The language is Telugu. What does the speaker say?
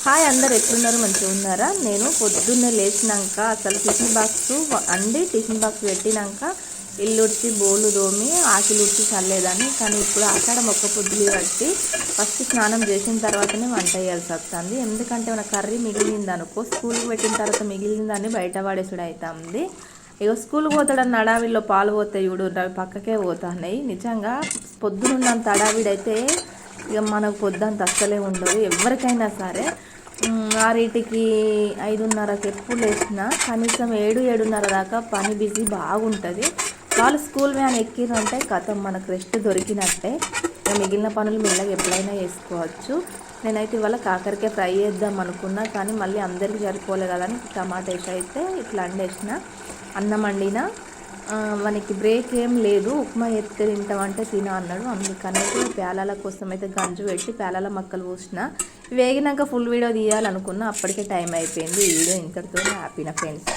హాయ్, అందరు ఎట్లున్నారు? మంచిగా ఉన్నారా? నేను పొద్దున్నే లేచినాక అసలు టిఫిన్ బాక్స్ అండి టిఫిన్ బాక్స్ పెట్టినాక ఇల్లు ఉడిచి బోళ్ళు దోమి ఆకిలు ఉడిచి చల్లేదని. కానీ ఇప్పుడు ఆషాఢం ఒక్క పొద్దులు బట్టి ఫస్ట్ స్నానం చేసిన తర్వాతనే వంట చేయాల్సి వస్తుంది. ఎందుకంటే మన కర్రీ మిగిలింది అనుకో, స్కూల్కి పెట్టిన తర్వాత మిగిలిందని బయట పడేసుడు అవుతుంది. ఇక స్కూల్కి పోతాడన్న అడావిలో పాలు పోతాయి చూడు, అవి పక్కకే పోతున్నాయి. నిజంగా పొద్దునున్నంత అడావిడైతే ఇక మనకు పొద్దుంత అస్సలే ఉండదు ఎవరికైనా సరే. 6కి 5:30కి ఎప్పుడు లేచినా కనీసం 7-7:30 దాకా పని బిజీ బాగుంటుంది. వాళ్ళు స్కూల్ వ్యాన్ ఎక్కిరంటే కథం మనకు రెస్ట్ దొరికినట్టే. మిగిలిన పనులు మెల్లగా ఎప్పుడైనా చేసుకోవచ్చు. నేనైతే ఇవాళ కాకరకాయ ఫ్రై చేద్దాం అనుకున్నా, కానీ మళ్ళీ అందరికీ సరిపోలే కదా అని టమాటా వేసి అయితే ఇట్లా వండేసిన. అన్నం వండిన. మనకి బ్రేక్ ఏం లేదు, ఉప్మా ఎత్తే తింటామంటే తిన అన్నాడు. అందుకనైతే పేలాల కోసం అయితే గంజు పెట్టి పేలాల మక్కలు పోసిన. వేగినాక ఫుల్ వీడియో తీయాలనుకున్నా, అప్పటికే టైం అయిపోయింది. ఈ వీడియో ఇంతటితో ఆపిన ఫ్రెండ్స్.